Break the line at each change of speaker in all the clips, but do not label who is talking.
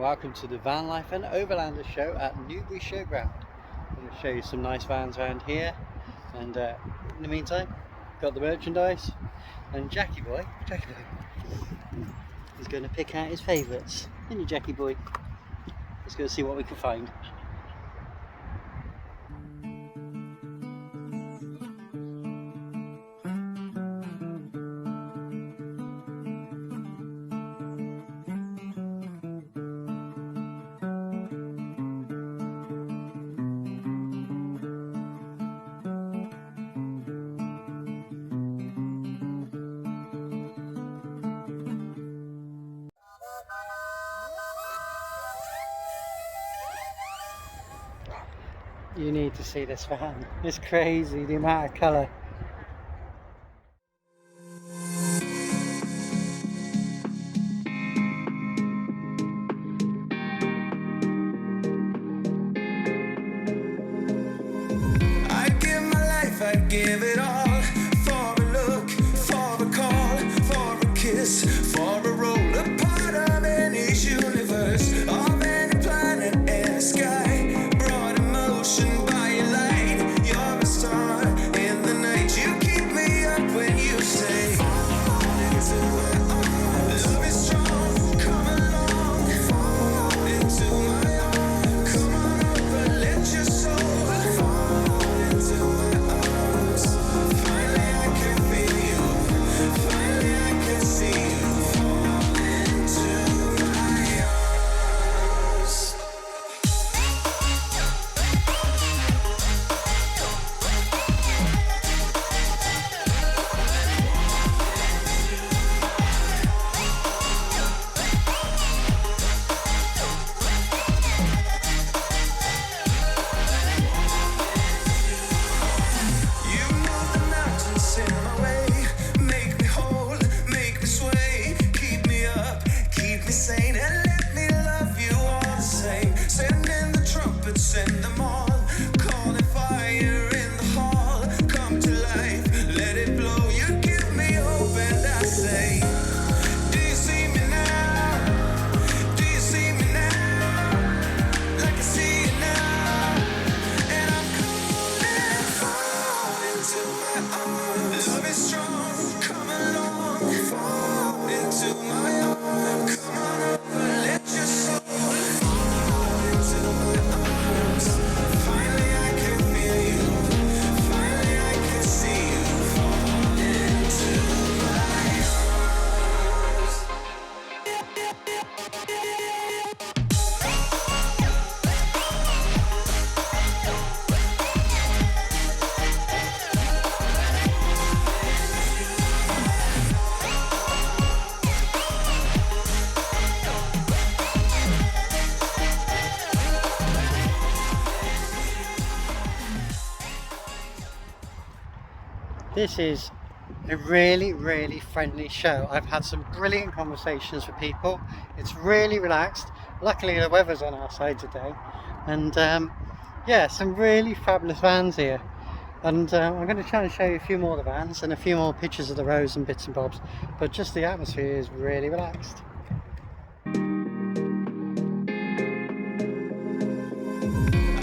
welcome to the Vanlife and Overlander show at Newbury showground. I'm going to show you some nice vans around here, and in the meantime, got the merchandise, and Jackie boy, is going to pick out his favourites. Isn't he, Jackie boy? Let's go see what we can find. You need to see this van. It's crazy, the amount of colour.
I'd give my life, I'd give it all, for a look, for a call, for a kiss, for a roll, a part of any universe, of any planet and sky. Send them all, calling fire in the hall. Come to life, let it blow. You give me hope and I say, do you see me now? Do you see me now? Like I see you now. And I'm calling, fall into my arms. Love is strong, come along. Fall into my arms. Come on over, let your soul fall into my arms.
This is a really friendly show. I've had some brilliant conversations with people. It's really relaxed. Luckily the weather's on our side today, and yeah, some really fabulous vans here. And I'm going to try and show you a few more of the vans and a few more pictures of the rows and bits and bobs, but just the atmosphere is really relaxed.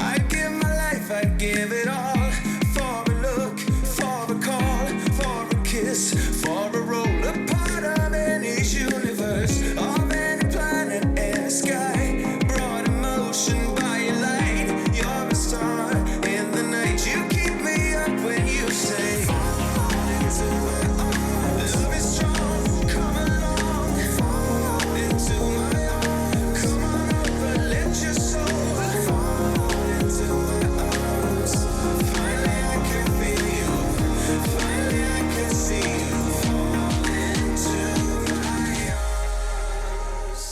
I'd give my life, I'd give it all, for a look, for a call, for a kiss, for a roll, a part of any universe, of any planet and sky. Brought emotion by your light, you're a star in the night. You keep me up when you say, fall into my arms. Love is strong, come along, fall into my arms. Come on over, let your soul fall into my arms. Finally I can feel you, finally I can see you. Fall into my arms.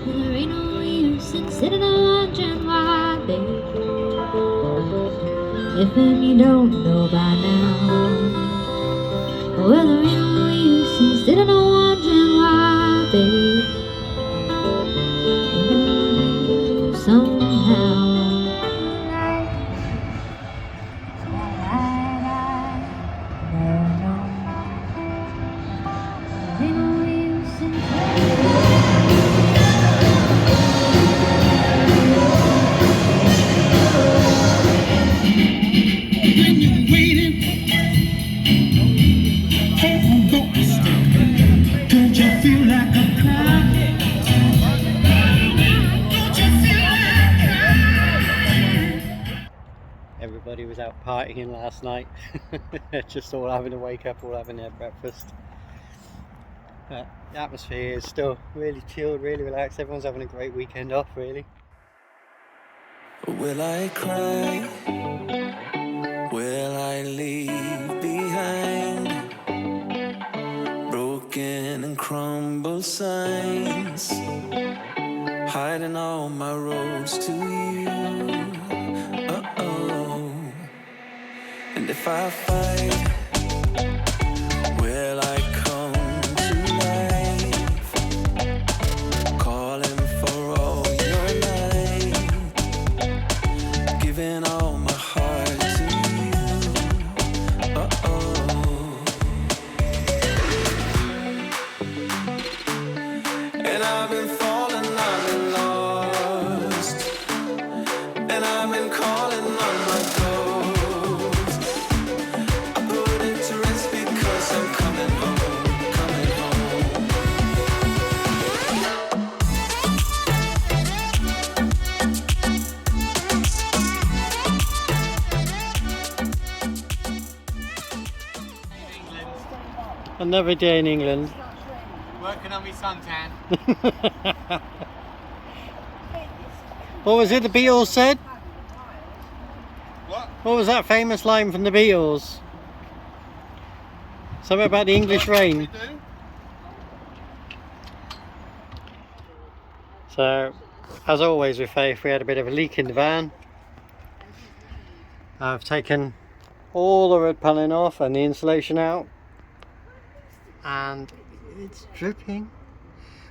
There ain't no use in sitting and wondering why, babe. If you don't know by now. Well, there ain't no use in sitting and wondering why, babe. Somehow
everybody was out partying last night. Just all having to wake up, all having their breakfast. But the atmosphere is still really chilled, really relaxed. Everyone's having a great weekend off, really.
Will I cry? Will I leave behind broken and crumbled signs, hiding all my roads to you? And if I fight, will I come to life, calling for all your light, giving all my heart to you? And I've been falling, I've been lost, and I've been calling on my ghost. I put it to rest because I'm coming home, coming home.
Another day in England.
Working on me suntan.
What was it the Beatles said?
What?
What was that famous line from the Beatles? Something about the English rain. So, as always with Faith, we had a bit of a leak in the van. I've taken all the red paneling off and the insulation out, and it's dripping.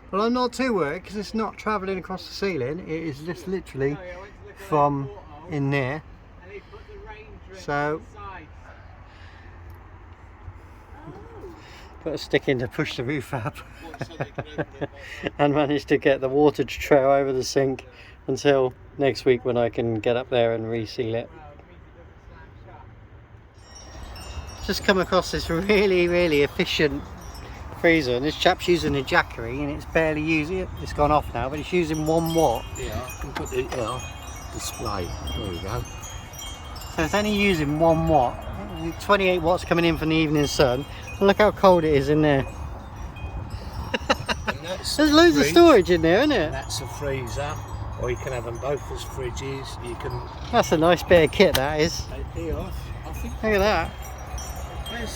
Well, I'm not too worried because it's not travelling across the ceiling. It is just literally from in there. So put a stick in to push the roof up and managed to get the water to trail over the sink until next week when I can get up there and reseal it. Just come across this really efficient freezer, and this chap's using a Jackery and it's barely using it. It's gone off now, but it's using 1 watt.
Yeah, I can put the display. There we go.
So it's only using 1 watt. 28 watts coming in from the evening sun. And look how cold it is in there. There's loads of storage in there, isn't it?
That's a freezer, or you can have them both as fridges. You can.
That's a nice bit of kit, that is.
Here, I think.
Look at that.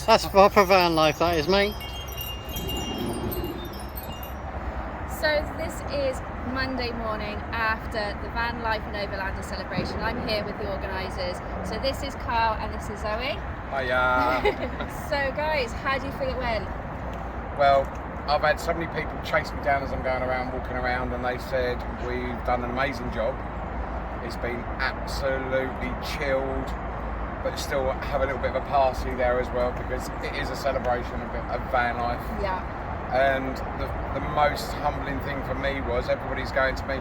That's proper van life, that is, mate.
So this is Monday morning after the Vanlife and Overlander celebration. I'm here with the organisers. So this is Carl and this is Zoe.
Hiya.
So guys, how do you think it went?
Well, I've had so many people chase me down as I'm going around, walking around, and they said we've done an amazing job. It's been absolutely chilled, but still have a little bit of a party there as well because it is a celebration of van life.
Yeah.
And the most humbling thing for me was everybody's going to me,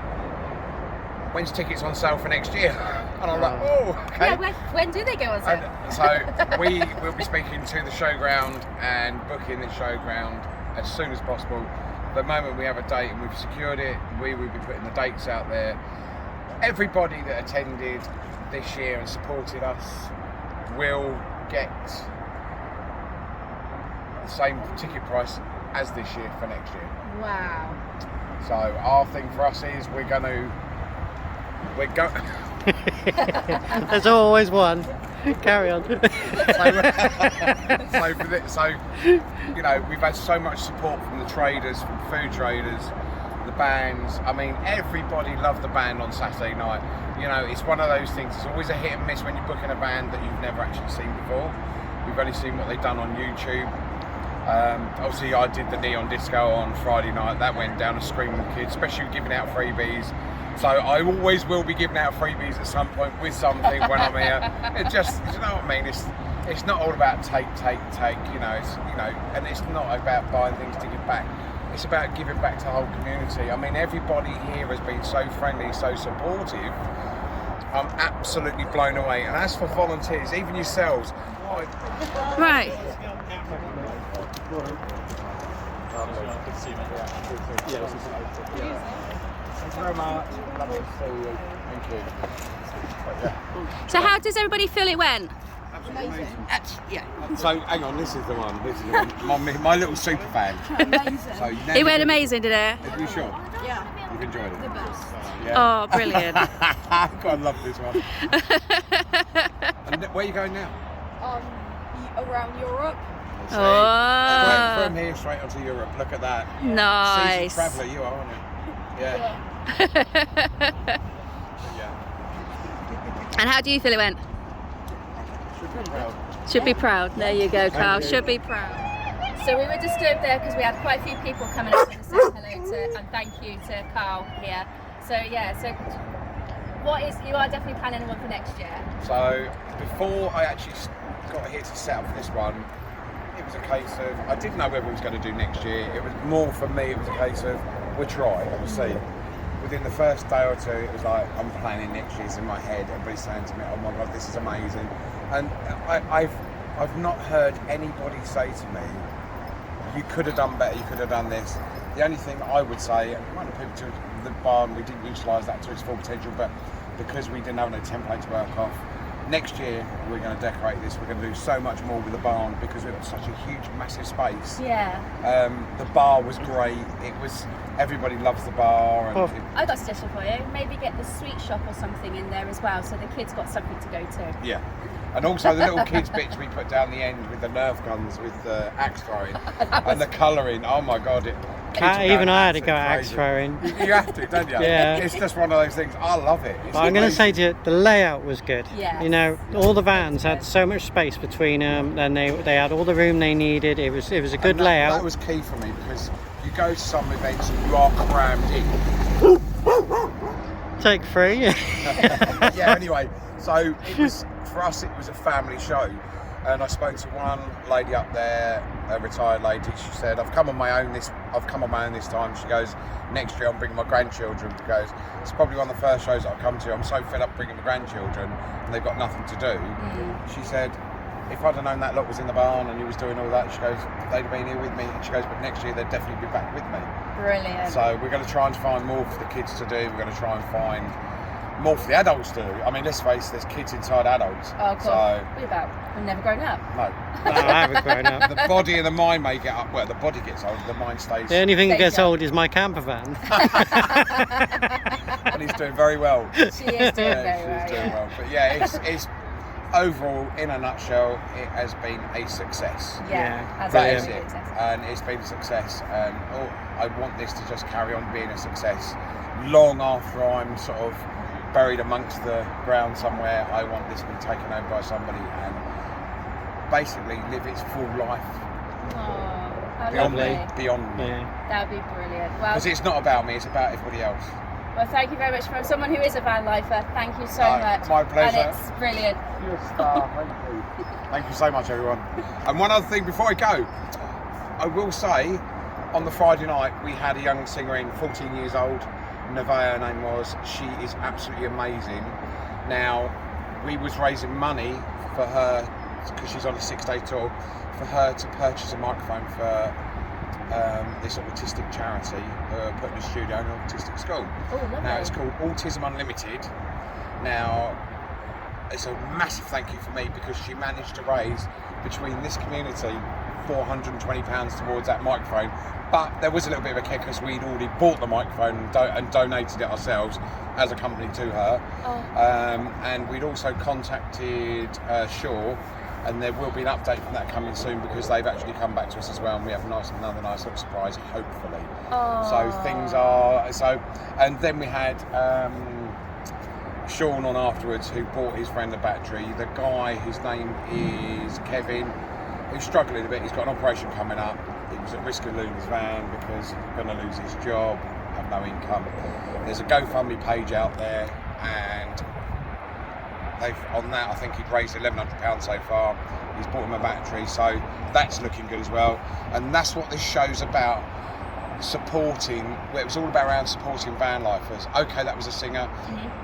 when's tickets on sale for next year? And I'm like, oh, okay.
Yeah, when do they go on sale?
And so we will be speaking to the showground and booking the showground as soon as possible. The moment we have a date and we've secured it, we will be putting the dates out there. Everybody that attended this year and supported us will get the same ticket price as this year for next year.
Wow.
So our thing for us is we're going.
There's always one. Carry on.
So you know, we've had so much support from the traders, from food traders, the bands. I mean, everybody loved the band on Saturday night. You know, it's one of those things. It's always a hit and miss when you're booking a band that you've never actually seen before. We've only seen what they've done on YouTube. Obviously I did the Neon Disco on Friday night. That went down a screaming with kids, especially giving out freebies. So I always will be giving out freebies at some point with something when I'm here. It just, you know what I mean? It's not all about take. You know, and it's not about buying things to give back. It's about giving back to the whole community. I mean, everybody here has been so friendly, so supportive. I'm absolutely blown away. And as for volunteers, even yourselves,
Right.
Thank you very much. Lovely to see you. Thank you.
So how does everybody feel it went?
Amazing.
Yeah.
So hang on, this is the one. This is the one. My little super fan.
Amazing.
So you
It went amazing, did it?
Are you sure?
Yeah.
You've enjoyed it.
The best.
Yeah.
Oh, brilliant.
God, I love this one. And where are you going now?
Around Europe.
See,
Oh.
from here straight onto Europe. Look at that.
Nice.
Seasoned traveller, you are, aren't you? Yeah. Yeah.
And how do you feel it went?
Should be proud.
Should be proud. There you go, Carl.
you.
Should be proud. So we were disturbed there because we had quite a few people coming up to say hello to and thank you to Carl here. So yeah, so you are definitely planning one for next year.
So before I actually got here to set up for this one, it was a case of I didn't know whether we was going to do next year. It was more for me. It was a case of we'll try and we'll see. Within the first day or two, it was like I'm planning next year's in my head. Everybody's saying to me, "Oh my God, this is amazing," and I've not heard anybody say to me, "You could have done better. You could have done this." The only thing I would say, and one of the people to the barn, we didn't utilise that to its full potential, but because we didn't have no template to work off, next year we're going to decorate this. We're going to do so much more with the barn because we've got such a huge, massive space.
Yeah.
The bar was great. It was everybody loves the bar. And
I got a suggestion for you. Maybe get the sweet shop or something in there as well, so the kids got something to go to.
Yeah. And also the little kids bits we put down the end with the Nerf guns with the axe throwing and the colouring. Oh my God!
Even I had to go axe throwing.
You have to, don't you?
Yeah.
It's just one of those things. I love it. It's
But I'm going to
amazing.
say to you, the layout was good.
Yes.
You know, all the vans had so much space between them, and they had all the room they needed. It was a good
And
layout.
That was key for me because you go to some events and you are crammed in.
Take 3.
Yeah. Anyway, so it was for us. It was a family show, and I spoke to one lady up there, a retired lady. She said, "I've come on my own this time." She goes, "Next year I'm bringing my grandchildren." She goes, "It's probably one of the first shows that I've come to. I'm so fed up bringing my grandchildren, and they've got nothing to do." She said, "If I'd have known that lot was in the barn and he was doing all that," she goes, "they'd have been here with me." And she goes, "But next year they'd definitely be back with me."
Brilliant.
So we're going to try and find more for the kids to do. We're going to try and find more for the adults to do. I mean, let's face it, there's kids inside adults.
Oh, cool.
So,
We've never grown up.
no.
No, I haven't grown up.
The body and the mind may get up. Well, the body gets old, the mind stays.
The only thing that
There you
gets
go.
old is my camper van.
And he's doing very well.
She is doing very well.
She's doing well. But yeah, it's overall, in a nutshell, it has been a success.
Yeah.
Yeah,
That is
absolutely.
it, and it's been a success, and I want this to just carry on being a success long after I'm sort of buried amongst the ground somewhere. I want this to be taken over by somebody and basically live its full life
Oh,
beyond
lovely.
me, beyond me.
Yeah.
That'd be brilliant. Well,
Because it's not about me, it's about everybody else.
well, thank you very much from someone who is a van lifer. Thank you so
No,
much.
my pleasure.
And it's brilliant.
You're a star, thank you. Thank you so much, everyone. And one other thing before I go, I will say, on the Friday night, we had a young singer in, 14 years old, Nevaeh, her name was. She is absolutely amazing. Now, we was raising money for her, because she's on a 6-day tour, for her to purchase a microphone for this autistic charity who are putting a studio in an autistic school.
Oh, lovely.
Now, it's called Autism Unlimited. Now, it's a massive thank you for me because she managed to raise between this community £420 towards that microphone. But there was a little bit of a kick because we'd already bought the microphone and donated it ourselves as a company to her.
Oh.
And we'd also contacted Shaw, and there will be an update from that coming soon because they've actually come back to us as well, and we have another nice little surprise, hopefully.
Oh.
So things are and then we had Sean on afterwards, who bought his friend a battery. The guy, his name is Kevin, who's struggling a bit. He's got an operation coming up. He was at risk of losing his van because he's going to lose his job, have no income. There's a GoFundMe page out there, and on that, I think he'd raised £1,100 so far. He's bought him a battery, so that's looking good as well. And that's what this show's about. Supporting, well, it was all about around supporting van lifers. Okay, that was a singer,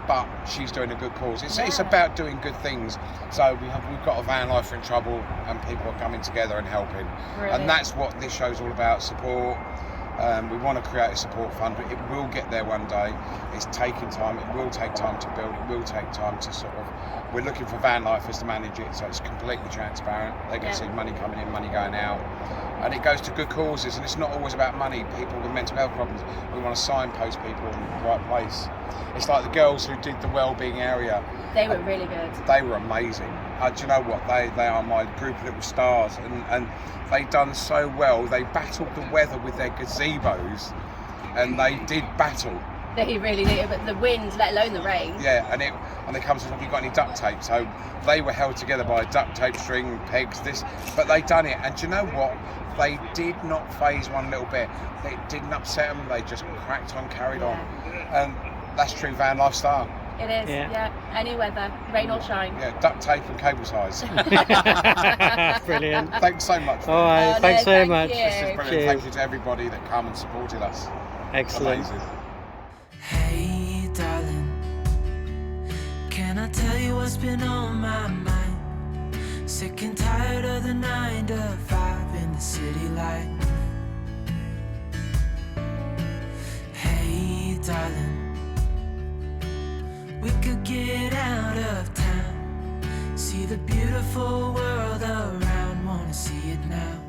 but she's doing a good cause. It's about doing good things. So we've got a van lifer in trouble, and people are coming together and helping.
Brilliant.
And that's what this show's all about: support, We want to create a support fund, but it will get there one day. It's taking time. It will take time to build. It will take time to sort of. We're looking for Vanlife to manage it, so it's completely transparent. They can see money coming in, money going out, and it goes to good causes. And it's not always about money. People with mental health problems, we want to signpost people in the right place. It's like the girls who did the wellbeing area.
They were really good.
They were amazing. Do you know what? They are my group of little stars, and they done so well. They battled the weather with their gazebos, and they did battle.
They really did, but the wind, let alone the rain.
Yeah, and it comes to, have you got any duct tape? So they were held together by duct tape, string, pegs, but they done it. And do you know what? They did not phase one little bit. It didn't upset them. They just cracked on, carried on. And that's true van lifestyle.
It is, yeah. Any weather, rain or shine.
Yeah, duct tape and cable ties.
Brilliant.
Thanks so much.
All right, thanks so much.
you.
This is brilliant.
Cheers.
Thank you to everybody that come and supported us.
Excellent.
Amazing.
Hey, darling, can I tell you what's been on my mind? Sick and tired of the 9 to 5 in the city life. Hey, darling, we could get out of town, see the beautiful world around, wanna see it now.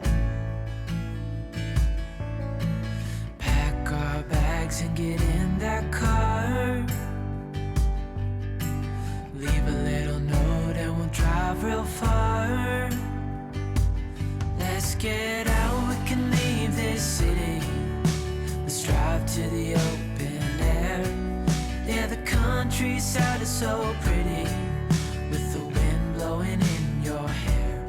Pack our bags and get in that car, leave a little note and we'll drive real far. Let's get out, we can leave this city, let's drive to the open air. Yeah, the countryside is so pretty, with the wind blowing in your hair.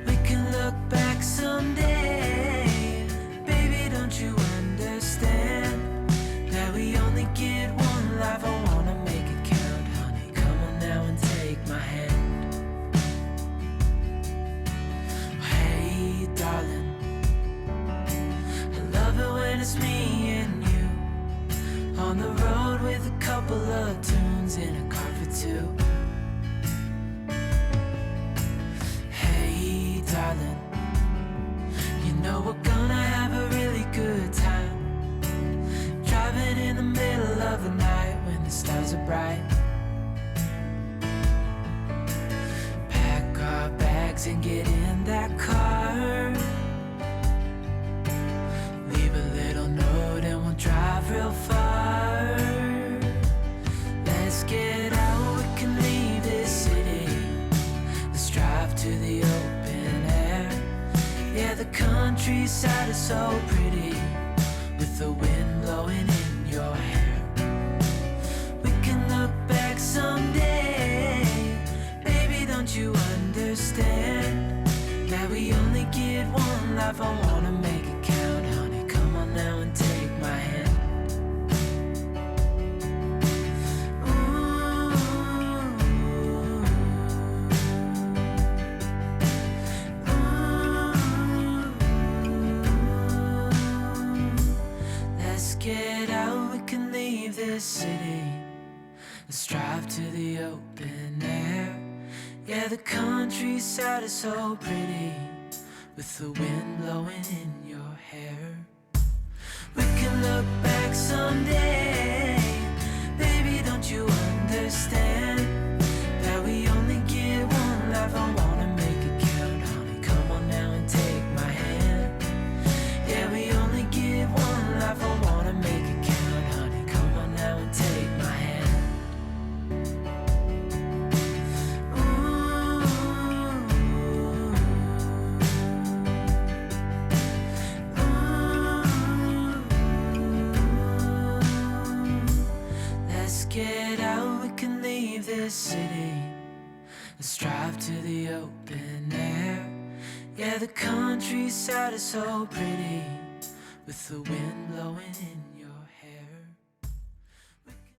We can look back someday, baby, don't you understand that we only get one life? I wanna make it count, honey, come on now and take my hand. Hey, darling, I love it when it's me and you, on the road with a couple of tunes in a car for two. Hey, darling, you know we're gonna have a really good time, driving in the middle of the night when the stars are bright. Pack our bags and get in that car, leave a little note and we'll drive real far. Let's get out, we can leave this city, let's drive to the open air. Yeah, the countryside is so pretty, with the wind blowing in your hair. We can look back someday, baby, don't you understand that we only get one life? I wanna make it count, honey, come on now and take my hand. Let's get out, we can leave this city, let's drive to the open air. Yeah, the countryside is so pretty, with the wind blowing in your hair. We can look back someday, baby, don't you understand that we only get one life? I wanna make it count, honey, come on now and take my hand. Yeah, we only get one life, I wanna make it count, honey, come on now and take my hand. Let's get out, we can leave this city, let's drive to the open air. Yeah, the countryside is so pretty, with the wind blowing in